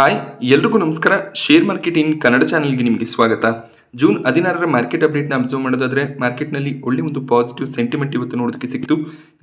Hi ಎಲ್ರಿಗೂ ನಮಸ್ಕಾರ. Share market in Kannada ಚಾನಲ್ಗೆ ನಿಮಗೆ ಸ್ವಾಗತ. ಜೂನ್ 16ರ ಮಾರ್ಕೆಟ್ ಅಪ್ಡೇಟ್ನ ಅಬ್ಸರ್ವ್ ಮಾಡೋದಾದ್ರೆ ಮಾರ್ಕೆಟ್ನಲ್ಲಿ ಒಳ್ಳೆ ಒಂದು ಪಾಸಿಟಿವ್ ಸೆಂಟಿಮೆಂಟ್ ಇವತ್ತು ನೋಡೋದಕ್ಕೆ ಸಿಕ್ತು.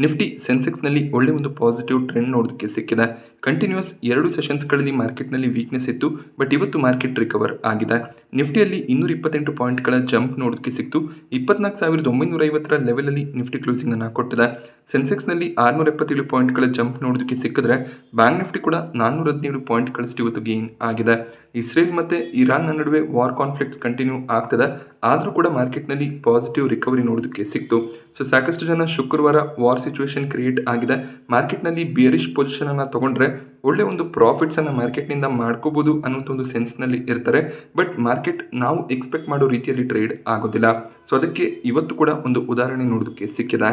ನಿಫ್ಟಿ ಸೆನ್ಸೆಕ್ಸ್ನಲ್ಲಿ ಒಳ್ಳೆ ಒಂದು ಪಾಸಿಟಿವ್ ಟ್ರೆಂಡ್ ನೋಡೋದಕ್ಕೆ ಸಿಕ್ಕಿದೆ. ಕಂಟಿನ್ಯೂಸ್ 2 ಸೆಷನ್ಸ್ಗಳಲ್ಲಿ ಮಾರ್ಕೆಟ್ನಲ್ಲಿ ವೀಕ್ನೆಸ್ ಇತ್ತು, ಬಟ್ ಇವತ್ತು ಮಾರ್ಕೆಟ್ ರಿಕವರ್ ಆಗಿದೆ. ನಿಫ್ಟಿಯಲ್ಲಿ 228 ಪಾಯಿಂಟ್ಗಳ ಜಂಪ್ ನೋಡೋದಕ್ಕೆ ಸಿಕ್ತು. 24,950ರ ಲೆವೆಲಲ್ಲಿ ನಿಫ್ಟಿ ಕ್ಲೋಸಿಂಗ್ ಅನ್ನು ಕೊಟ್ಟಿದೆ. ಸೆನ್ಸೆಕ್ಸ್ನಲ್ಲಿ 677 ಪಾಯಿಂಟ್ಗಳ ಜಂಪ್ ನೋಡೋದಕ್ಕೆ ಸಿಕ್ಕಿದ್ರೆ ಬ್ಯಾಂಕ್ ನಿಫ್ಟಿ ಕೂಡ 417 ಪಾಯಿಂಟ್ಗಳಷ್ಟು ಇವತ್ತು ಗೇನ್ ಆಗಿದೆ. ಇಸ್ರೇಲ್ ಮತ್ತು ಇರಾನ್ನ ನಡುವೆ ವಾರ್ ಕಾನ್ಫ್ಲಿಕ್ಟ್ಸ್ ಕಂಟಿನ್ಯೂ ಆಗ್ತದೆ, ಆದರೂ ಕೂಡ ಮಾರ್ಕೆಟ್ನಲ್ಲಿ ಪಾಸಿಟಿವ್ ರಿಕವರಿ ನೋಡೋದಕ್ಕೆ ಸಿಕ್ತು. ಸೊ ಸಾಕಷ್ಟು ಜನ ಶುಕ್ರವಾರ ವಾರ್ ಸಿಚುವೇಶನ್ ಕ್ರಿಯೇಟ್ ಆಗಿದೆ, ಮಾರ್ಕೆಟ್ನಲ್ಲಿ ಬಿಯರಿಶ್ ಪೊಸಿಷನ್ ಅನ್ನು ತಗೊಂಡ್ರೆ ಒಳ್ಳೆ ಒಂದು ಪ್ರಾಫಿಟ್ಸ್ ಅನ್ನು ಮಾರ್ಕೆಟ್ನಿಂದ ಮಾಡ್ಕೋಬಹುದು ಅನ್ನೋಂಥ ಒಂದು ಸೆನ್ಸ್ನಲ್ಲಿ ಇರ್ತಾರೆ. ಬಟ್ ಮಾರ್ಕೆಟ್ ನಾವು ಎಕ್ಸ್ಪೆಕ್ಟ್ ಮಾಡೋ ರೀತಿಯಲ್ಲಿ ಟ್ರೇಡ್ ಆಗೋದಿಲ್ಲ. ಸೊ ಅದಕ್ಕೆ ಇವತ್ತು ಕೂಡ ಒಂದು ಉದಾಹರಣೆ ನೋಡೋದಕ್ಕೆ ಸಿಕ್ಕಿದೆ.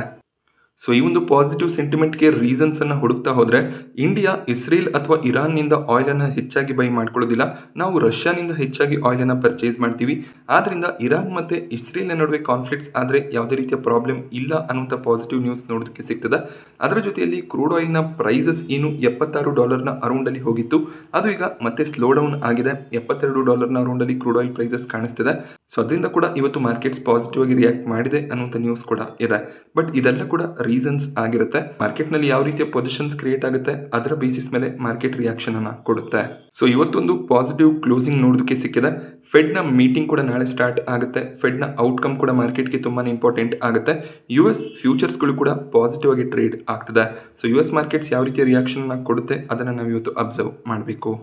ಸೊ ಈ ಒಂದು ಪಾಸಿಟಿವ್ ಸೆಂಟಿಮೆಂಟ್ಗೆ ರೀಸನ್ಸ್ ಅನ್ನು ಹುಡುಕ್ತಾ ಹೋದರೆ ಇಂಡಿಯಾ ಇಸ್ರೇಲ್ ಅಥವಾ ಇರಾನ್ನಿಂದ ಆಯಿಲನ್ನು ಹೆಚ್ಚಾಗಿ ಬೈ ಮಾಡ್ಕೊಳ್ಳೋದಿಲ್ಲ, ನಾವು ರಷ್ಯಾನಿಂದ ಹೆಚ್ಚಾಗಿ ಆಯಿಲನ್ನು ಪರ್ಚೇಸ್ ಮಾಡ್ತೀವಿ. ಆದ್ದರಿಂದ ಇರಾನ್ ಮತ್ತು ಇಸ್ರೇಲ್ನ ನಡುವೆ ಕಾನ್ಫ್ಲಿಕ್ಟ್ಸ್ ಆದರೆ ಯಾವುದೇ ರೀತಿಯ ಪ್ರಾಬ್ಲಮ್ ಇಲ್ಲ ಅನ್ನುವಂಥ ಪಾಸಿಟಿವ್ ನ್ಯೂಸ್ ನೋಡೋದಕ್ಕೆ ಸಿಗ್ತದೆ. ಅದರ ಜೊತೆಯಲ್ಲಿ ಕ್ರೂಡ್ ಆಯಿಲ್ನ ಪ್ರೈಸಸ್ ಏನು $76ನ ಅರೌಂಡಲ್ಲಿ ಹೋಗಿತ್ತು, ಅದು ಈಗ ಮತ್ತೆ ಸ್ಲೋ ಡೌನ್ ಆಗಿದೆ. $72ನ ಅರೌಂಡಲ್ಲಿ ಕ್ರೂಡ್ ಆಯಿಲ್ ಪ್ರೈಸಸ್ ಕಾಣಿಸ್ತಿದೆ. ಸೊ ಅದರಿಂದ ಕೂಡ ಇವತ್ತು ಮಾರ್ಕೆಟ್ಸ್ ಪಾಸಿಟಿವ್ ಆಗಿ ರಿಯಾಕ್ಟ್ ಮಾಡಿದೆ ಅನ್ನುವಂಥ ನ್ಯೂಸ್ ಕೂಡ ಇದೆ. ಬಟ್ ಇದೆಲ್ಲ ಕೂಡ ರೀಸನ್ಸ್ ಆಗಿರುತ್ತೆ. ಮಾರ್ಕೆಟ್ನಲ್ಲಿ ಯಾವ ರೀತಿಯ ಪೊಸಿಷನ್ಸ್ ಕ್ರಿಯೇಟ್ ಆಗುತ್ತೆ ಅದರ ಬೇಸಿಸ್ ಮೇಲೆ ಮಾರ್ಕೆಟ್ ರಿಯಾಕ್ಷನ್ ಅನ್ನ ಕೊಡುತ್ತೆ. ಸೊ ಇವತ್ತೊಂದು ಪಾಸಿಟಿವ್ ಕ್ಲೋಸಿಂಗ್ ನೋಡೋದಕ್ಕೆ ಸಿಕ್ಕಿದೆ. ಫೆಡ್ನ ಮೀಟಿಂಗ್ ಕೂಡ ನಾಳೆ ಸ್ಟಾರ್ಟ್ ಆಗುತ್ತೆ. ಫೆಡ್ನ ಔಟ್ಕಮ್ ಕೂಡ ಮಾರ್ಕೆಟ್ಗೆ ತುಂಬಾ ಇಂಪಾರ್ಟೆಂಟ್ ಆಗುತ್ತೆ. US ಫ್ಯೂಚರ್ಸ್ಗಳು ಕೂಡ ಪಾಸಿಟಿವ್ ಆಗಿ ಟ್ರೇಡ್ ಆಗ್ತದೆ. ಸೊ US ಮಾರ್ಕೆಟ್ಸ್ ಯಾವ ರೀತಿಯ ರಿಯಾಕ್ಷನ್ ಕೊಡುತ್ತೆ ಅದನ್ನು ನಾವು ಇವತ್ತು ಅಬ್ಸರ್ವ್ ಮಾಡಬೇಕು.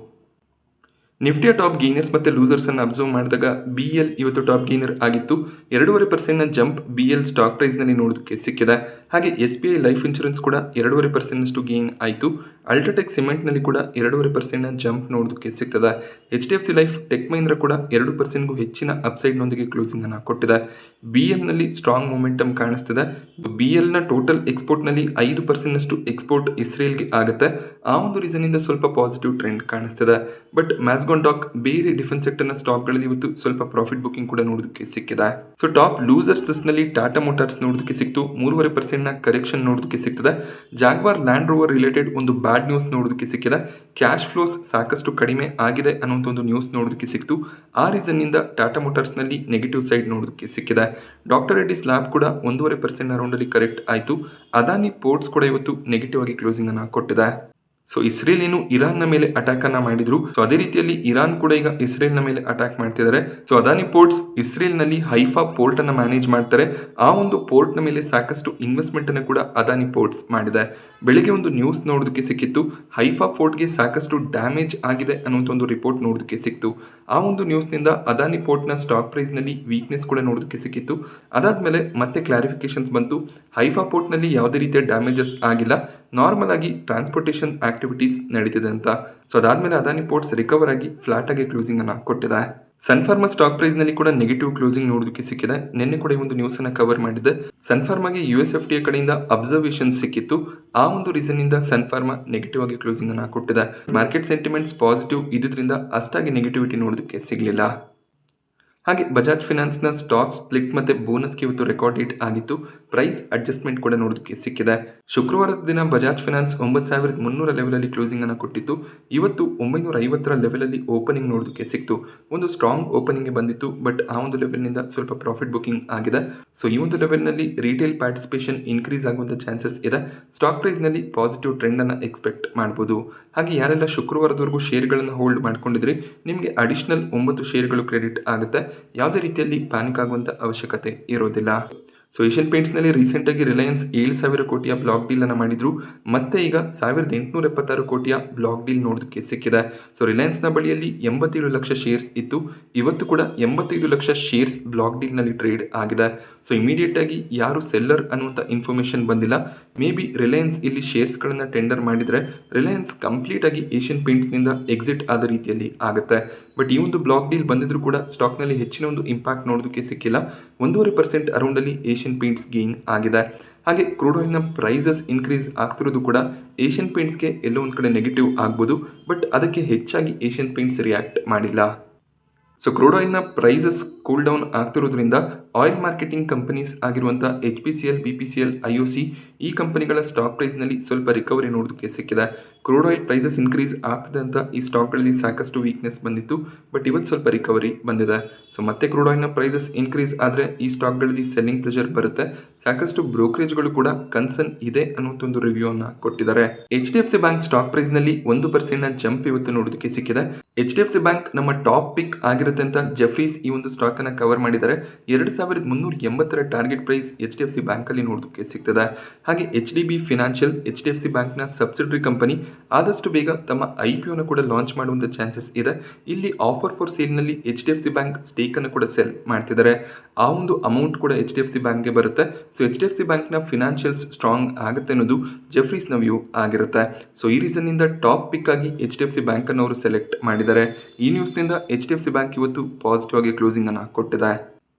ನಿಫ್ಟಿಯ ಟಾಪ್ ಗೇನರ್ಸ್ ಮತ್ತು ಲೂಸರ್ಸ್ ಅನ್ನು ಅಬ್ಸರ್ವ್ ಮಾಡಿದಾಗ BL ಇವತ್ತು ಟಾಪ್ ಗೇನರ್ ಆಗಿತ್ತು. 2.5% ಜಂಪ್ BL ಸ್ಟಾಕ್ ಪ್ರೈಸ್ನಲ್ಲಿ ನೋಡೋದಕ್ಕೆ ಸಿಕ್ಕಿದೆ. ಹಾಗೆ SBI ಲೈಫ್ ಇನ್ಶೂರೆನ್ಸ್ ಕೂಡ 2.5% ಗೇನ್ ಆಯಿತು. ಅಲ್ಟ್ರಾಟೆಕ್ ಸಿಮೆಂಟ್ನಲ್ಲಿ ಕೂಡ 2.5% ಜಂಪ್ ನೋಡೋದಕ್ಕೆ ಸಿಗ್ತದೆ. HDFC ಲೈಫ್ ಟೆಕ್ ಮಹೀಂದ್ರ ಕೂಡ 2%ಗೂ ಹೆಚ್ಚಿನ ಅಪ್ಸೈಡ್ನೊಂದಿಗೆ ಕ್ಲೋಸಿಂಗ್ ಅನ್ನು ಕೊಟ್ಟಿದೆ. BLನಲ್ಲಿ ಸ್ಟ್ರಾಂಗ್ ಮೊಮೆಂಟಮ್ ಕಾಣಿಸ್ತಿದೆ. BLನ ಟೋಟಲ್ ಎಕ್ಸ್ಪೋರ್ಟ್ನಲ್ಲಿ 5% ಎಕ್ಸ್ಪೋರ್ಟ್ ಇಸ್ರೇಲ್ಗೆ ಆಗುತ್ತೆ. ಆ ಒಂದು ರೀಸನ್ನಿಂದ ಸ್ವಲ್ಪ ಪಾಸಿಟಿವ್ ಟ್ರೆಂಡ್ ಕಾಣಿಸ್ತಿದೆ. ಬಟ್ ಮ್ಯಾಸ್ಗಾನ್ಡಾಕ್ ಬೇರೆ ಡಿಫೆನ್ಸ್ ಸೆಕ್ಟರ್ನ ಸ್ಟಾಕ್ಗಳಲ್ಲಿ ಇವತ್ತು ಸ್ವಲ್ಪ ಪ್ರಾಫಿಟ್ ಬುಕಿಂಗ್ ಕೂಡ ನೋಡೋದಕ್ಕೆ ಸಿಕ್ಕಿದೆ. ಸೊ ಟಾಪ್ ಲೂಸರ್ಸ್ ಲಿಸ್ಟ್ನಲ್ಲಿ ಟಾಟಾ ಮೋಟಾರ್ಸ್ ನೋಡೋದಕ್ಕೆ ಸಿಕ್ತು. 3.5% ಕರೆಕ್ಷನ್ ನೋಡೋದಕ್ಕೆ ಸಿಗ್ತದೆ. ಜಾಗ್ವಾರ್ ಲ್ಯಾಂಡ್ ರೋವರ್ ರಿಲೇಟೆಡ್ ಒಂದು ಬ್ಯಾಡ್ ನ್ಯೂಸ್ ನೋಡೋದಕ್ಕೆ ಸಿಕ್ಕಿದೆ. ಕ್ಯಾಶ್ ಫ್ಲೋಸ್ ಸಾಕಷ್ಟು ಕಡಿಮೆ ಆಗಿದೆ ಅನ್ನೋಂಥ ಒಂದು ನ್ಯೂಸ್ ನೋಡೋದಕ್ಕೆ ಸಿಕ್ತು. ಆ ರೀಸನ್ನಿಂದ ಟಾಟಾ ಮೋಟಾರ್ಸ್ನಲ್ಲಿ ನೆಗೆಟಿವ್ ಸೈಡ್ ನೋಡೋದಕ್ಕೆ ಸಿಕ್ಕಿದೆ. ಡಾಕ್ಟರ್ ರೆಡ್ಡಿಸ್ ಲ್ಯಾಬ್ ಕೂಡ 1.5% ಅರೌಂಡಲ್ಲಿ ಕರೆಕ್ಟ್ ಆಯಿತು. ಅದಾನಿ ಪೋರ್ಟ್ಸ್ ಕೂಡ ಇವತ್ತು ನೆಗೆಟಿವ್ ಆಗಿ ಕ್ಲೋಸಿಂಗ್ ಅನ್ನು ಕೊಟ್ಟಿದೆ. ಸೊ ಇಸ್ರೇಲ್ ಏನು ಇರಾನ್ನ ಮೇಲೆ ಅಟ್ಯಾಕ್ ಅನ್ನ ಮಾಡಿದ್ರು, ಸೊ ಅದೇ ರೀತಿಯಲ್ಲಿ ಇರಾನ್ ಕೂಡ ಈಗ ಇಸ್ರೇಲ್ನ ಮೇಲೆ ಅಟ್ಯಾಕ್ ಮಾಡ್ತಿದ್ದಾರೆ. ಸೊ ಅದಾನಿ ಪೋರ್ಟ್ಸ್ ಇಸ್ರೇಲ್ನಲ್ಲಿ ಹೈಫಾ ಪೋರ್ಟ್ ಅನ್ನ ಮ್ಯಾನೇಜ್ ಮಾಡ್ತಾರೆ. ಆ ಒಂದು ಪೋರ್ಟ್ನ ಮೇಲೆ ಸಾಕಷ್ಟು ಇನ್ವೆಸ್ಟ್ಮೆಂಟ್ ಅನ್ನು ಕೂಡ ಅದಾನಿ ಪೋರ್ಟ್ಸ್ ಮಾಡಿದೆ. ಬೆಳಿಗ್ಗೆ ಒಂದು ನ್ಯೂಸ್ ನೋಡೋದಕ್ಕೆ ಸಿಕ್ಕಿತ್ತು, ಹೈಫಾ ಪೋರ್ಟ್ಗೆ ಸಾಕಷ್ಟು ಡ್ಯಾಮೇಜ್ ಆಗಿದೆ ಅನ್ನುವಂಥ ಒಂದು ರಿಪೋರ್ಟ್ ನೋಡೋದಕ್ಕೆ ಸಿಕ್ತು. ಆ ಒಂದು ನ್ಯೂಸ್ನಿಂದ ಅದಾನಿ ಪೋರ್ಟ್ನ ಸ್ಟಾಕ್ ಪ್ರೈಸ್ನಲ್ಲಿ ವೀಕ್ನೆಸ್ ಕೂಡ ನೋಡೋದಕ್ಕೆ ಸಿಕ್ಕಿತ್ತು. ಅದಾದಮೇಲೆ ಮತ್ತೆ ಕ್ಲಾರಿಫಿಕೇಶನ್ಸ್ ಬಂತು, ಹೈಫಾ ಪೋರ್ಟ್ನಲ್ಲಿ ಯಾವುದೇ ರೀತಿಯ ಡ್ಯಾಮೇಜಸ್ ಆಗಿಲ್ಲ, ನಾರ್ಮಲ್ ಆಗಿ ಟ್ರಾನ್ಸ್ಪೋರ್ಟೇಷನ್ ಆಕ್ಟಿವಿಟೀಸ್ ನಡೀತಿದೆ ಅಂತ. ಸೊ ಅದಾದಮೇಲೆ ಅದಾನಿ ಪೋರ್ಟ್ಸ್ ರಿಕವರ್ ಆಗಿ ಫ್ಲಾಟ್ ಆಗಿ ಕ್ಲೋಸಿಂಗ್ ಅನ್ನು ಕೊಟ್ಟಿದೆ. ಸನ್ಫಾರ್ಮಾ ಸ್ಟಾಕ್ ಪ್ರೈಸ್ನಲ್ಲಿ ಕೂಡ ನೆಗೆಟಿವ್ ಕ್ಲೋಸಿಂಗ್ ನೋಡೋದಕ್ಕೆ ಸಿಕ್ಕಿದೆ. ನಿನ್ನೆ ಕೂಡ ಒಂದು ನ್ಯೂಸ್ ಅನ್ನು ಕವರ್ ಮಾಡಿದೆ. ಸನ್ಫಾರ್ಮಾಗೆ USFDA ಕಡೆಯಿಂದ ಅಬ್ಸರ್ವೇಷನ್ ಸಿಕ್ಕಿತ್ತು. ಆ ಒಂದು ರೀಸನ್ನಿಂದ ಸನ್ಫಾರ್ಮಾ ನೆಗೆಟಿವ್ ಆಗಿ ಕ್ಲೋಸಿಂಗ್ ಅನ್ನು ಕೊಟ್ಟಿದೆ. ಮಾರ್ಕೆಟ್ ಸೆಂಟಿಮೆಂಟ್ಸ್ ಪಾಸಿಟಿವ್ ಇದ್ರಿಂದ ಅಷ್ಟಾಗಿ ನೆಗೆಟಿವಿಟಿ ನೋಡೋದಕ್ಕೆ ಸಿಗಲಿಲ್ಲ. ಹಾಗೆ ಬಜಾಜ್ ಫಿನಾನ್ಸ್ನ ಸ್ಟಾಕ್ ಸ್ಪ್ಲಿಟ್ ಮತ್ತು ಬೋನಸ್ಗೆ ಇವತ್ತು ರೆಕಾರ್ಡ್ ಡೇಟ್ ಆಗಿತ್ತು. ಪ್ರೈಸ್ ಅಡ್ಜಸ್ಟ್ಮೆಂಟ್ ಕೂಡ ನೋಡೋದಕ್ಕೆ ಸಿಕ್ಕಿದೆ. ಶುಕ್ರವಾರದ ದಿನ ಬಜಾಜ್ ಫಿನಾನ್ಸ್ 9,300 ಲೆವೆಲಲ್ಲಿ ಕ್ಲೋಸಿಂಗ್ ಅನ್ನು ಕೊಟ್ಟಿತ್ತು. ಇವತ್ತು 950ರ ಲೆವೆಲಲ್ಲಿ ಓಪನಿಂಗ್ ನೋಡೋದಕ್ಕೆ ಸಿಕ್ತು. ಒಂದು ಸ್ಟ್ರಾಂಗ್ ಓಪನಿಂಗ್ ಬಂದಿತ್ತು, ಬಟ್ ಆ ಒಂದು ಲೆವೆಲ್ನಿಂದ ಸ್ವಲ್ಪ ಪ್ರಾಫಿಟ್ ಬುಕಿಂಗ್ ಆಗಿದೆ. ಸೊ ಈ ಒಂದು ಲೆವೆಲ್ನಲ್ಲಿ ರಿಟೇಲ್ ಪಾರ್ಟಿಸಿಪೇಷನ್ ಇನ್ಕ್ರೀಸ್ ಆಗುವಂಥ ಚಾನ್ಸಸ್ ಇದೆ. ಸ್ಟಾಕ್ ಪ್ರೈಸ್ನಲ್ಲಿ ಪಾಸಿಟಿವ್ ಟ್ರೆಂಡನ್ನು ಎಕ್ಸ್ಪೆಕ್ಟ್ ಮಾಡ್ಬೋದು. ಹಾಗೆ ಯಾರೆಲ್ಲ ಶುಕ್ರವಾರದವರೆಗೂ ಶೇರ್ಗಳನ್ನು ಹೋಲ್ಡ್ ಮಾಡ್ಕೊಂಡಿದ್ರಿ, ನಿಮಗೆ ಅಡಿಷನಲ್ 9 ಶೇರ್ಗಳು ಕ್ರೆಡಿಟ್ ಆಗುತ್ತೆ. ಯಾವುದೇ ರೀತಿಯಲ್ಲಿ ಪ್ಯಾನಿಕ್ ಆಗುವಂಥ ಅವಶ್ಯಕತೆ ಇರೋದಿಲ್ಲ. ಸೊ ಏಷ್ಯನ್ ಪೇಂಟ್ಸ್ನಲ್ಲಿ ರೀಸೆಂಟಾಗಿ ರಿಲಯನ್ಸ್ 7,000 ಕೋಟಿಯ ಬ್ಲಾಕ್ ಡೀಲ್ ಅನ್ನು ಮಾಡಿದ್ರು. ಮತ್ತೆ ಈಗ 1,876 ಕೋಟಿಯ ಬ್ಲಾಕ್ ಡೀಲ್ ನೋಡೋದಕ್ಕೆ ಸಿಕ್ಕಿದೆ. ಸೊ ರಿಲಯನ್ಸ್ನ ಬಳಿಯಲ್ಲಿ 87 ಲಕ್ಷ ಶೇರ್ಸ್ ಇತ್ತು. ಇವತ್ತು ಕೂಡ 85 ಲಕ್ಷ ಶೇರ್ಸ್ ಬ್ಲಾಕ್ ಡೀಲ್ನಲ್ಲಿ ಟ್ರೇಡ್ ಆಗಿದೆ. ಸೊ ಇಮಿಡಿಯೇಟ್ ಆಗಿ ಯಾರು ಸೆಲ್ಲರ್ ಅನ್ನುವಂಥ ಇನ್ಫಾರ್ಮೇಷನ್ ಬಂದಿಲ್ಲ. ಮೇ ಬಿ ರಿಲಯನ್ಸ್ ಇಲ್ಲಿ ಶೇರ್ಸ್ಗಳನ್ನು ಟೆಂಡರ್ ಮಾಡಿದರೆ ರಿಲಯನ್ಸ್ ಕಂಪ್ಲೀಟ್ ಆಗಿ ಏಷ್ಯನ್ ಪೇಂಟ್ಸ್ನಿಂದ ಎಕ್ಸಿಟ್ ಆದ ರೀತಿಯಲ್ಲಿ ಆಗುತ್ತೆ. ಬಟ್ ಈ ಒಂದು ಬ್ಲಾಕ್ ಡೀಲ್ ಬಂದಿದ್ರು ಕೂಡ ಸ್ಟಾಕ್ನಲ್ಲಿ ಹೆಚ್ಚಿನ ಒಂದು ಇಂಪ್ಯಾಕ್ಟ್ ನೋಡೋದಕ್ಕೆ ಸಿಕ್ಕಿಲ್ಲ. 1.5% ಅರೌಂಡಲ್ಲಿ ಏಷ್ಯನ್ ಪೇಂಟ್ಸ್ ಗೇನ್ ಆಗಿದೆ. ಹಾಗೆ ಕ್ರೂಡ್ ಆಯಿಲ್ನ ಪ್ರೈಸಸ್ ಇನ್ಕ್ರೀಸ್ ಆಗ್ತಿರೋದು ಕೂಡ ಏಷ್ಯನ್ ಪೇಂಟ್ಸ್ಗೆ ಎಲ್ಲೋ ಒಂದು ಕಡೆ ನೆಗೆಟಿವ್ ಆಗ್ಬೋದು, ಬಟ್ ಅದಕ್ಕೆ ಹೆಚ್ಚಾಗಿ ಏಷ್ಯನ್ ಪೇಂಟ್ಸ್ ರಿಯಾಕ್ಟ್ ಮಾಡಿಲ್ಲ. ಸೊ ಕ್ರೂಡ್ ಆಯಿಲ್ನ ಪ್ರೈಸಸ್ ಕೂಲ್ ಡೌನ್ ಆಗ್ತಿರೋದ್ರಿಂದ ಆಯಿಲ್ ಮಾರ್ಕೆಟಿಂಗ್ ಕಂಪನೀಸ್ ಆಗಿರುವಂಥ HPCL, BPCL, IOC ಈ ಕಂಪನಿಗಳ ಸ್ಟಾಕ್ ಪ್ರೈಸ್ನಲ್ಲಿ ಸ್ವಲ್ಪ ರಿಕವರಿ ನೋಡೋದಕ್ಕೆ ಸಿಕ್ಕಿದೆ. ಕ್ರೂಡ್ ಆಯಿಲ್ ಪ್ರೈಸಸ್ ಇನ್ಕ್ರೀಸ್ ಆಗ್ತದೆ ಅಂತ ಈ ಸ್ಟಾಕ್ಗಳಲ್ಲಿ ಸಾಕಷ್ಟು ವೀಕ್ನೆಸ್ ಬಂದಿತ್ತು, ಬಟ್ ಇವತ್ತು ಸ್ವಲ್ಪ ರಿಕವರಿ ಬಂದಿದೆ. ಸೊ ಮತ್ತೆ ಕ್ರೂಡ್ ಆಯಿಲ್ನ ಪ್ರೈಸಸ್ ಇನ್ಕ್ರೀಸ್ ಆದರೆ ಈ ಸ್ಟಾಕ್ಗಳಲ್ಲಿ ಸೆಲ್ಲಿಂಗ್ ಪ್ರೆಷರ್ ಬರುತ್ತೆ. ಸಾಕಷ್ಟು ಬ್ರೋಕರೇಜ್ಗಳು ಕೂಡ ಕನ್ಸರ್ನ್ ಇದೆ ಅನ್ನುವಂಥ ಒಂದು ರಿವ್ಯೂ ಅನ್ನ ಕೊಟ್ಟಿದ್ದಾರೆ. HDFC ಬ್ಯಾಂಕ್ ಸ್ಟಾಕ್ ಪ್ರೈಸ್ನಲ್ಲಿ 1% ಜಂಪ್ ಇವತ್ತು ನೋಡೋದಕ್ಕೆ ಸಿಕ್ಕಿದೆ. HDFC ಬ್ಯಾಂಕ್ ನಮ್ಮ ಟಾಪ್ ಪಿಕ್ ಆಗಿರುತ್ತೆ ಅಂತ ಜೆಫ್ರೀಸ್ ಈ ಒಂದು ಸ್ಟಾಕ್ ಅನ್ನ ಕವರ್ ಮಾಡಿದ್ದಾರೆ. 2380 ಟಾರ್ಗೆಟ್ ಪ್ರೈಸ್ HDFC ಬ್ಯಾಂಕ್ ಅಲ್ಲಿ ನೋಡೋದಕ್ಕೆ ಸಿಗ್ತದೆ. ಹಾಗೆ HDB ಫಿನಾನ್ಷಿಯಲ್ HDFC ಬ್ಯಾಂಕ್ ನ ಸಬ್ಸಿಡರಿ ಕಂಪನಿ ಆದಷ್ಟು ಬೇಗ ತಮ್ಮ IPO ನ ಕೂಡ ಲಾಂಚ್ ಮಾಡುವಂತ ಚಾನ್ಸಸ್ ಇದೆ. ಇಲ್ಲಿ ಆಫರ್ ಫಾರ್ ಸೇಲ್ ನಲ್ಲಿ HDFC ಬ್ಯಾಂಕ್ ಸ್ಟೇಕ್ ಅನ್ನು ಕೂಡ ಸೆಲ್ ಮಾಡ್ತಿದ್ದಾರೆ. ಆ ಒಂದು ಅಮೌಂಟ್ ಕೂಡ HDFC ಬ್ಯಾಂಕ್ಗೆ ಬರುತ್ತೆ. ಸೊ HDFC ಬ್ಯಾಂಕ್ನ ಫಿನಾನ್ಷಿಯಲ್ಸ್ ಸ್ಟ್ರಾಂಗ್ ಆಗುತ್ತೆ ಅನ್ನೋದು ಜೆಫ್ರೀಸ್ನ ವ್ಯೂ ಆಗಿರುತ್ತೆ. ಸೊ ಈ ರೀಸನ್ ಇಂದ ಟಾಪ್ ಪಿಕ್ ಆಗಿ HDFC ಬ್ಯಾಂಕ್ ಅನ್ನು ಅವರು ಸೆಲೆಕ್ಟ್ ಮಾಡಿದ್ದಾರೆ. ಈ ನ್ಯೂಸ್ನಿಂದ HDFC ಬ್ಯಾಂಕ್ ಇವತ್ತು ಪಾಸಿಟಿವ್ ಆಗಿ ಕ್ಲೋಸಿಂಗ್ ಅನ್ನು ಕೊಟ್ಟಿದೆ.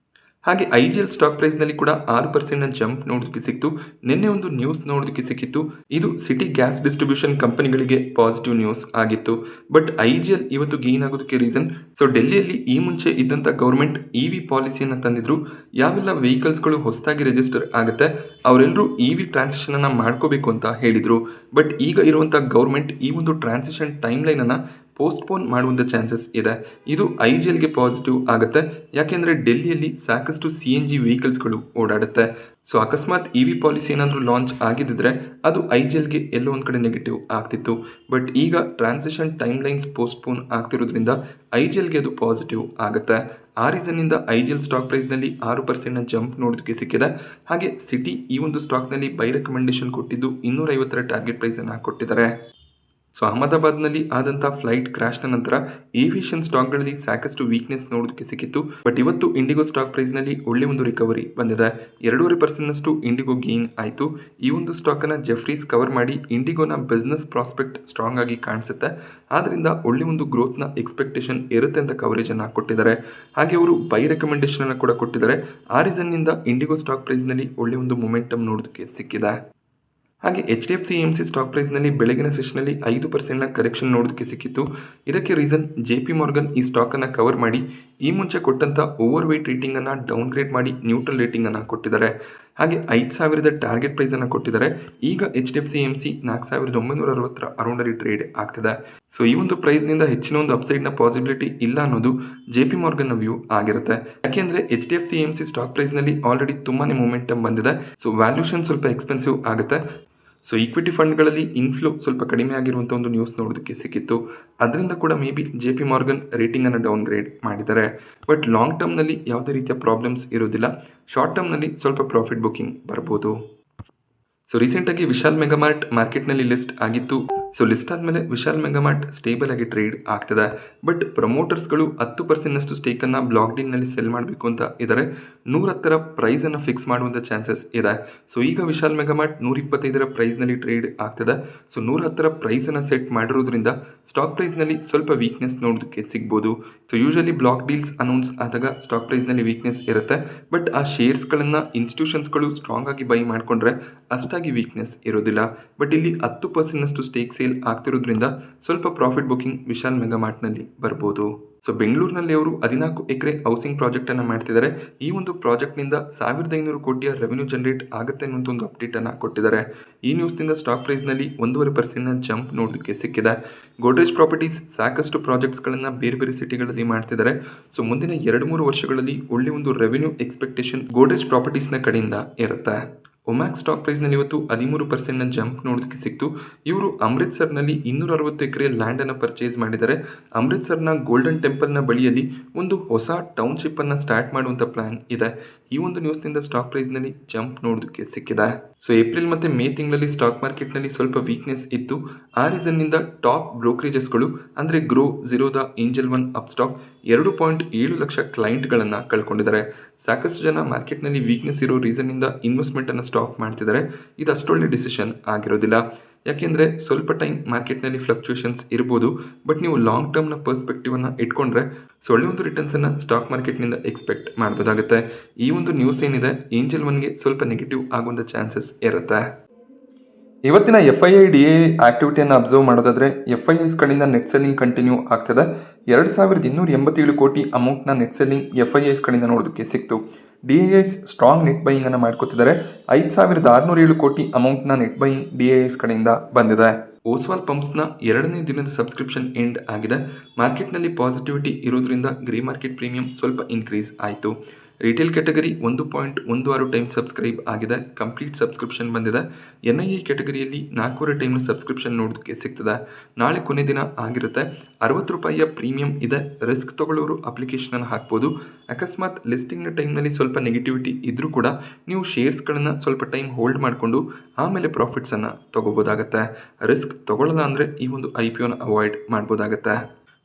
ಹಾಗೆ IGL ಸ್ಟಾಕ್ ಪ್ರೈಸ್ನಲ್ಲಿ ಕೂಡ 6% ಜಂಪ್ ನೋಡೋದಕ್ಕೆ ಸಿಕ್ತು. ನಿನ್ನೆ ಒಂದು ನ್ಯೂಸ್ ನೋಡೋದಕ್ಕೆ ಸಿಕ್ಕಿತ್ತು, ಇದು ಸಿಟಿ ಗ್ಯಾಸ್ ಡಿಸ್ಟ್ರಿಬ್ಯೂಷನ್ ಕಂಪನಿಗಳಿಗೆ ಪಾಸಿಟಿವ್ ನ್ಯೂಸ್ ಆಗಿತ್ತು. ಬಟ್ IGL ಇವತ್ತು ಗೇನ್ ಆಗೋದಕ್ಕೆ ರೀಸನ್, ಸೊ ಡೆಲ್ಲಿಯಲ್ಲಿ ಈ ಮುಂಚೆ ಇದ್ದಂಥ ಗೌರ್ಮೆಂಟ್ EV ಪಾಲಿಸಿಯನ್ನು ತಂದಿದ್ರು. ಯಾವೆಲ್ಲ ವೆಹಿಕಲ್ಸ್ಗಳು ಹೊಸದಾಗಿ ರಿಜಿಸ್ಟರ್ ಆಗುತ್ತೆ ಅವರೆಲ್ಲರೂ EV ಟ್ರಾನ್ಸಿಷನ್ ಅನ್ನು ಮಾಡ್ಕೋಬೇಕು ಅಂತ ಹೇಳಿದರು. ಬಟ್ ಈಗ ಇರುವಂಥ ಗೌರ್ಮೆಂಟ್ ಈ ಒಂದು ಟ್ರಾನ್ಸಿಷನ್ ಟೈಮ್ ಲೈನನ್ನು ಪೋಸ್ಟ್ಪೋನ್ ಮಾಡುವಂಥ ಚಾನ್ಸಸ್ ಇದೆ. ಇದು IGLಗೆ ಪಾಸಿಟಿವ್ ಆಗುತ್ತೆ, ಯಾಕೆಂದರೆ ಡೆಲ್ಲಿಯಲ್ಲಿ ಸಾಕಷ್ಟು CNG ವೆಹಿಕಲ್ಸ್ಗಳು ಓಡಾಡುತ್ತೆ. ಸೊ ಅಕಸ್ಮಾತ್ EV ಪಾಲಿಸಿ ಏನಾದರೂ ಲಾಂಚ್ ಆಗಿದ್ದರೆ ಅದು IGLಗೆ ಎಲ್ಲೋ ಒಂದು ಕಡೆ ನೆಗೆಟಿವ್ ಆಗ್ತಿತ್ತು. ಬಟ್ ಈಗ ಟ್ರಾನ್ಸಿಷನ್ ಟೈಮ್ ಲೈನ್ಸ್ ಪೋಸ್ಟ್ಪೋನ್ ಆಗ್ತಿರೋದ್ರಿಂದ IGLಗೆ ಅದು ಪಾಸಿಟಿವ್ ಆಗುತ್ತೆ. ಆ ರೀಸನ್ನಿಂದ IGL ಸ್ಟಾಕ್ ಪ್ರೈಸ್ನಲ್ಲಿ 6% ಜಂಪ್ ನೋಡೋದಕ್ಕೆ ಸಿಕ್ಕಿದೆ. ಹಾಗೆ ಸಿಟಿ ಈ ಒಂದು ಸ್ಟಾಕ್ನಲ್ಲಿ ಬೈ ರೆಕಮೆಂಡೇಶನ್ ಕೊಟ್ಟಿದ್ದು 250 ಟಾರ್ಗೆಟ್ ಪ್ರೈಸನ್ನು ಕೊಟ್ಟಿದ್ದಾರೆ. ಸೊ ಅಹಮದಾಬಾದ್ನಲ್ಲಿ ಆದಂಥ ಫ್ಲೈಟ್ ಕ್ರ್ಯಾಶ್ನ ನಂತರ ಏವಿಯೇಷನ್ ಸ್ಟಾಕ್ಗಳಲ್ಲಿ ಸಾಕಷ್ಟು ವೀಕ್ನೆಸ್ ನೋಡೋದಕ್ಕೆ ಸಿಕ್ಕಿತ್ತು. ಬಟ್ ಇವತ್ತು ಇಂಡಿಗೋ ಸ್ಟಾಕ್ ಪ್ರೈಸ್ನಲ್ಲಿ ಒಳ್ಳೆ ಒಂದು ರಿಕವರಿ ಬಂದಿದೆ. 2.5%ನಷ್ಟು ಇಂಡಿಗೋ ಗೇನ್ ಆಯಿತು. ಈ ಒಂದು ಸ್ಟಾಕನ್ನು ಜೆಫ್ರೀಸ್ ಕವರ್ ಮಾಡಿ ಇಂಡಿಗೋನ ಬಿಸ್ನೆಸ್ ಪ್ರಾಸ್ಪೆಕ್ಟ್ ಸ್ಟ್ರಾಂಗ್ ಆಗಿ ಕಾಣಿಸುತ್ತೆ, ಆದ್ದರಿಂದ ಒಳ್ಳೆ ಒಂದು ಗ್ರೋತ್ನ ಎಕ್ಸ್ಪೆಕ್ಟೇಷನ್ ಇರುತ್ತೆ ಅಂತ ಕವರೇಜನ್ನು ಕೊಟ್ಟಿದ್ದಾರೆ. ಹಾಗೆ ಅವರು ಬೈ ರೆಕಮೆಂಡೇಶನ್ ಅನ್ನು ಕೂಡ ಕೊಟ್ಟಿದ್ದಾರೆ. ಆ ರೀಸನ್ನಿಂದ ಇಂಡಿಗೋ ಸ್ಟಾಕ್ ಪ್ರೈಸ್ನಲ್ಲಿ ಒಳ್ಳೆ ಒಂದು ಮೊಮೆಂಟಮ್ ನೋಡೋದಕ್ಕೆ ಸಿಕ್ಕಿದೆ. ಹಾಗೆ HDFC AMC ಸ್ಟಾಕ್ ಪ್ರೈಸ್ನಲ್ಲಿ ಬೆಳಗಿನ ಸೆಷನಲ್ಲಿ 5% ಕರೆಕ್ಷನ್ ನೋಡೋದಕ್ಕೆ ಸಿಕ್ಕಿತ್ತು. ಇದಕ್ಕೆ ರೀಸನ್ JP Morgan ಈ ಸ್ಟಾಕನ್ನು ಕವರ್ ಮಾಡಿ ಈ ಮುಂಚೆ ಕೊಟ್ಟಂಥ ಓವರ್ ವೇಟ್ ರೇಟಿಂಗನ್ನು ಡೌನ್ಗ್ರೇಡ್ ಮಾಡಿ ನ್ಯೂಟ್ರಲ್ ರೇಟಿಂಗನ್ನು ಕೊಟ್ಟಿದ್ದಾರೆ. ಹಾಗೆ 5,000 ಟಾರ್ಗೆಟ್ ಪ್ರೈಸನ್ನು ಕೊಟ್ಟಿದ್ದಾರೆ. ಈಗ HDFC AMC 4,960 ಅರೌಂಡಲ್ಲಿ ಟ್ರೇಡ್ ಆಗ್ತಿದೆ. ಸೊ ಈ ಒಂದು ಪ್ರೈಸ್ನಿಂದ ಹೆಚ್ಚಿನ ಒಂದು ಅಪ್ಸೈಡ್ನ ಪಾಸಿಬಿಲಿಟಿ ಇಲ್ಲ ಅನ್ನೋದು JP Morganನ ವ್ಯೂ ಆಗಿರುತ್ತೆ. ಯಾಕೆಂದರೆ HDFC AMC ಸ್ಟಾಕ್ ಪ್ರೈಸ್ನಲ್ಲಿ ಆಲ್ರೆಡಿ ತುಂಬಾ ಮೊಮೆಂಟಮ್ ಬಂದಿದೆ. ಸೊ ವ್ಯಾಲ್ಯೂಷನ್ ಸ್ವಲ್ಪ ಎಕ್ಸ್ಪೆನ್ಸಿವ್ ಆಗುತ್ತೆ. ಸೊ ಈಕ್ವಿಟಿ ಫಂಡ್ಗಳಲ್ಲಿ ಇನ್ಫ್ಲೋ ಸ್ವಲ್ಪ ಕಡಿಮೆ ಆಗಿರುವಂಥ ಒಂದು ನ್ಯೂಸ್ ನೋಡೋದಕ್ಕೆ ಸಿಕ್ಕಿತ್ತು. ಅದರಿಂದ ಕೂಡ ಮೇ ಬಿ JP Morgan ರೇಟಿಂಗನ್ನು ಡೌನ್ಗ್ರೇಡ್ ಮಾಡಿದ್ದಾರೆ. ಬಟ್ ಲಾಂಗ್ ಟರ್ಮ್ನಲ್ಲಿ ಯಾವುದೇ ರೀತಿಯ ಪ್ರಾಬ್ಲಮ್ಸ್ ಇರೋದಿಲ್ಲ. ಶಾರ್ಟ್ ಟರ್ಮ್ನಲ್ಲಿ ಸ್ವಲ್ಪ ಪ್ರಾಫಿಟ್ ಬುಕ್ಕಿಂಗ್ ಬರ್ಬೋದು. ಸೊ ರೀಸೆಂಟಾಗಿ ವಿಶಾಲ್ ಮೆಗಾಮಾರ್ಟ್ ಮಾರ್ಕೆಟ್ನಲ್ಲಿ ಲಿಸ್ಟ್ ಆಗಿತ್ತು. ಸೊ ಲಿಸ್ಟ್ ಆದಮೇಲೆ ವಿಶಾಲ್ ಮೆಗಾಮಾರ್ಟ್ ಸ್ಟೇಬಲ್ ಆಗಿ ಟ್ರೇಡ್ ಆಗ್ತದೆ. ಬಟ್ ಪ್ರಮೋಟರ್ಸ್ಗಳು 10%ನಷ್ಟು ಸ್ಟೇಕನ್ನು ಬ್ಲಾಕ್ ಡೀಲ್ನಲ್ಲಿ ಸೆಲ್ ಮಾಡಬೇಕು ಅಂತ ಇದ್ದಾರೆ. 110 ಪ್ರೈಸನ್ನು ಫಿಕ್ಸ್ ಮಾಡುವಂಥ ಚಾನ್ಸಸ್ ಇದೆ. ಸೊ ಈಗ ವಿಶಾಲ್ ಮೆಗಾಮಾರ್ಟ್ 125 ಪ್ರೈಸ್ನಲ್ಲಿ ಟ್ರೇಡ್ ಆಗ್ತದೆ. ಸೊ 110 ಪ್ರೈಸನ್ನು ಸೆಟ್ ಮಾಡಿರೋದ್ರಿಂದ ಸ್ಟಾಕ್ ಪ್ರೈಸ್ನಲ್ಲಿ ಸ್ವಲ್ಪ ವೀಕ್ನೆಸ್ ನೋಡೋದಕ್ಕೆ ಸಿಗ್ಬೋದು. So usually block deals announce ಆದಾಗ ಸ್ಟಾಕ್ ಪ್ರೈಸ್ನಲ್ಲಿ ವೀಕ್ನೆಸ್ ಇರುತ್ತೆ. ಬಟ್ ಆ ಶೇರ್ಸ್ಗಳನ್ನು ಇನ್ಸ್ಟಿಟ್ಯೂಷನ್ಸ್ಗಳು ಸ್ಟ್ರಾಂಗ್ ಆಗಿ ಬೈ ಮಾಡಿಕೊಂಡ್ರೆ ಅಷ್ಟಾಗಿ ವೀಕ್ನೆಸ್ ಇರೋದಿಲ್ಲ. ಬಟ್ ಇಲ್ಲಿ 10%ನಷ್ಟು ಸ್ಟೇಕ್ ಸೇಲ್ ಆಗ್ತಿರೋದ್ರಿಂದ ಸ್ವಲ್ಪ ಪ್ರಾಫಿಟ್ ಬುಕಿಂಗ್ ವಿಶಾಲ್ ಮೆಗಾಮಾರ್ಟ್ನಲ್ಲಿ ಬರ್ಬೋದು. ಸೊ ಬೆಂಗಳೂರಿನಲ್ಲಿ ಅವರು 14 ಎಕರೆ ಹೌಸಿಂಗ್ ಪ್ರಾಜೆಕ್ಟನ್ನು ಮಾಡ್ತಿದ್ದಾರೆ. ಈ ಒಂದು ಪ್ರಾಜೆಕ್ಟ್ನಿಂದ 1,500 ಕೋಟಿಯ ರೆವೆನ್ಯೂ ಜನರೇಟ್ ಆಗುತ್ತೆ ಅನ್ನುವಂಥ ಒಂದು ಅಪ್ಡೇಟನ್ನು ಕೊಟ್ಟಿದ್ದಾರೆ. ಈ ನ್ಯೂಸ್ನಿಂದ ಸ್ಟಾಕ್ ಪ್ರೈಸ್ನಲ್ಲಿ 1.5% ಜಂಪ್ ನೋಡೋದಕ್ಕೆ ಸಿಕ್ಕಿದೆ. ಗೋಡ್ರೇಜ್ ಪ್ರಾಪರ್ಟೀಸ್ ಸಾಕಷ್ಟು ಪ್ರಾಜೆಕ್ಟ್ಸ್ಗಳನ್ನು ಬೇರೆ ಬೇರೆ ಸಿಟಿಗಳಲ್ಲಿ ಮಾಡ್ತಿದ್ದಾರೆ. ಸೊ ಮುಂದಿನ 2-3 ವರ್ಷಗಳಲ್ಲಿ ಒಳ್ಳೆ ಒಂದು ರೆವೆನ್ಯೂ ಎಕ್ಸ್ಪೆಕ್ಟೇಷನ್ ಗೋಡ್ರೇಜ್ ಪ್ರಾಪರ್ಟೀಸ್ನ ಕಡೆಯಿಂದ ಇರುತ್ತೆ. ಒಮ್ಯಾಕ್ ಸ್ಟಾಕ್ ಪ್ರೈಸ್ನಲ್ಲಿ ಇವತ್ತು 13% ಜಂಪ್ ನೋಡೋದಕ್ಕೆ ಸಿಕ್ತು. ಇವರು ಅಮೃತ್ಸರ್ನಲ್ಲಿ 260 ಎಕರೆ ಲ್ಯಾಂಡನ್ನು ಪರ್ಚೇಸ್ ಮಾಡಿದ್ದಾರೆ. ಅಮೃತ್ಸರ್ನ ಗೋಲ್ಡನ್ ಟೆಂಪಲ್ನ ಬಳಿಯಲ್ಲಿ ಒಂದು ಹೊಸ ಟೌನ್ಶಿಪ್ಪನ್ನು ಸ್ಟಾರ್ಟ್ ಮಾಡುವಂಥ ಪ್ಲಾನ್ ಇದೆ. ಈ ಒಂದು ನ್ಯೂಸ್ನಿಂದ ಸ್ಟಾಕ್ ಪ್ರೈಸ್ನಲ್ಲಿ ಜಂಪ್ ನೋಡೋದಕ್ಕೆ ಸಿಕ್ಕಿದೆ. ಸೊ ಏಪ್ರಿಲ್ ಮತ್ತು ಮೇ ತಿಂಗಳಲ್ಲಿ ಸ್ಟಾಕ್ ಮಾರ್ಕೆಟ್ನಲ್ಲಿ ಸ್ವಲ್ಪ ವೀಕ್ನೆಸ್ ಇತ್ತು. ಆ ರೀಸನ್ನಿಂದ ಟಾಪ್ ಬ್ರೋಕರೇಜಸ್ಗಳು ಅಂದರೆ ಗ್ರೋ, ಝೀರೋದ, ಏಂಜಲ್ ಒನ್, ಅಪ್ಸ್ಟಾಕ್ 2.7 ಲಕ್ಷ ಕ್ಲೈಂಟ್ಗಳನ್ನು ಕಳ್ಕೊಂಡಿದ್ದಾರೆ. ಸಾಕಷ್ಟು ಜನ ಮಾರ್ಕೆಟ್ನಲ್ಲಿ ವೀಕ್ನೆಸ್ ಇರೋ ರೀಸನ್ನಿಂದ ಇನ್ವೆಸ್ಟ್ಮೆಂಟನ್ನು ಸ್ಟಾಪ್ ಮಾಡ್ತಿದ್ದಾರೆ. ಇದು ಅಷ್ಟೊಳ್ಳೆ ಡಿಸಿಷನ್ ಆಗಿರೋದಿಲ್ಲ. ಯಾಕೆಂದರೆ ಸ್ವಲ್ಪ ಟೈಮ್ ಮಾರ್ಕೆಟ್ನಲ್ಲಿ ಫ್ಲಕ್ಚುಯೇಷನ್ಸ್ ಇರ್ಬೋದು. ಬಟ್ ನೀವು ಲಾಂಗ್ ಟರ್ಮ್ನ ಪರ್ಸ್ಪೆಕ್ಟಿವನ್ನು ಇಟ್ಕೊಂಡ್ರೆ ಒಳ್ಳೆ ಒಂದು ರಿಟರ್ನ್ಸನ್ನು ಸ್ಟಾಕ್ ಮಾರ್ಕೆಟ್ನಿಂದ ಎಕ್ಸ್ಪೆಕ್ಟ್ ಮಾಡ್ಬೋದಾಗುತ್ತೆ. ಈ ಒಂದು ನ್ಯೂಸ್ ಏನಿದೆ ಏಂಜಲ್ ಒನ್ಗೆ ಸ್ವಲ್ಪ ನೆಗೆಟಿವ್ ಆಗುವಂಥ ಚಾನ್ಸಸ್ ಇರುತ್ತೆ. ಇವತ್ತಿನ FII/DII ಆಕ್ಟಿವಿಟಿಯನ್ನು ಅಬ್ಸರ್ವ್ ಮಾಡೋದಾದರೆ FIIs ಕಡೆಯಿಂದ ನೆಟ್ ಸೆಲ್ಲಿಂಗ್ ಕಂಟಿನ್ಯೂ ಆಗ್ತದೆ. 2287 ಕೋಟಿ ಅಮೌಂಟ್ನ ನೆಟ್ ಸೆಲ್ಲಿಂಗ್ FIIs ಕಡೆಯಿಂದ ನೋಡೋದಕ್ಕೆ ಸಿಕ್ತು. DIIs ಸ್ಟ್ರಾಂಗ್ ನೆಟ್ ಬೈಯಿಂಗ್ ಅನ್ನು ಮಾಡ್ಕೋತಿದ್ದಾರೆ. 5607 ಕೋಟಿ ಅಮೌಂಟ್ನ ನೆಟ್ ಬೈಯಿಂಗ್ DIIs ಕಡೆಯಿಂದ ಬಂದಿದೆ. ಓಸ್ವಾಲ್ ಪಂಪ್ಸ್ನ 2ನೇ ದಿನದ ಸಬ್ಸ್ಕ್ರಿಪ್ಷನ್ ಎಂಡ್ ಆಗಿದೆ. ಮಾರ್ಕೆಟ್ನಲ್ಲಿ ಪಾಸಿಟಿವಿಟಿ ಇರೋದ್ರಿಂದ ಗ್ರೇ ಮಾರ್ಕೆಟ್ ಪ್ರೀಮಿಯಂ ಸ್ವಲ್ಪ ಇನ್ಕ್ರೀಸ್ ಆಯಿತು. ರಿಟೇಲ್ ಕ್ಯಾಟಗರಿ 1.16 ಟೈಮ್ ಸಬ್ಸ್ಕ್ರೈಬ್ ಆಗಿದೆ. ಕಂಪ್ಲೀಟ್ ಸಬ್ಸ್ಕ್ರಿಪ್ಷನ್ ಬಂದಿದೆ. NII ಕ್ಯಾಟಗರಿಯಲ್ಲಿ 4.5 ಟೈಮ್ನ ಸಬ್ಸ್ಕ್ರಿಪ್ಷನ್ ನೋಡೋದಕ್ಕೆ ಸಿಗ್ತದೆ. ನಾಳೆ ಕೊನೆ ದಿನ ಆಗಿರುತ್ತೆ. ₹60 ಪ್ರೀಮಿಯಂ ಇದೆ. ರಿಸ್ಕ್ ತಗೊಳ್ಳೋರು ಅಪ್ಲಿಕೇಶನನ್ನು ಹಾಕ್ಬೋದು. ಅಕಸ್ಮಾತ್ ಲಿಸ್ಟಿಂಗ್ನ ಟೈಮ್ನಲ್ಲಿ ಸ್ವಲ್ಪ ನೆಗೆಟಿವಿಟಿ ಇದ್ರೂ ಕೂಡ ನೀವು ಶೇರ್ಸ್ಗಳನ್ನು ಸ್ವಲ್ಪ ಟೈಮ್ ಹೋಲ್ಡ್ ಮಾಡಿಕೊಂಡು ಆಮೇಲೆ ಪ್ರಾಫಿಟ್ಸನ್ನು ತಗೋಬೋದಾಗತ್ತೆ. ರಿಸ್ಕ್ ತಗೊಳ್ಳಲ್ಲ ಅಂದರೆ ಈ ಒಂದು IPOನ ಅವಾಯ್ಡ್ ಮಾಡ್ಬೋದಾಗತ್ತೆ.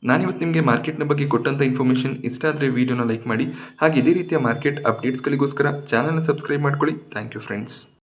ನಾನಿವತ್ತು ನಿಮಗೆ ಮಾರ್ಕೆಟ್ನ ಬಗ್ಗೆ ಕೊಟ್ಟಂಥ ಇನ್ಫಾರ್ಮೇಷನ್ ಇಷ್ಟ ಆದರೆ ವಿಡಿಯೋನ ಲೈಕ್ ಮಾಡಿ. ಹಾಗೆ ಇದೇ ರೀತಿಯ ಮಾರ್ಕೆಟ್ ಅಪ್ಡೇಟ್ಸ್ಗಳಿಗೋಸ್ಕರ ಚಾನಲ್ನ ಸಬ್ಸ್ಕ್ರೈಬ್ ಮಾಡ್ಕೊಳ್ಳಿ. Thank you friends.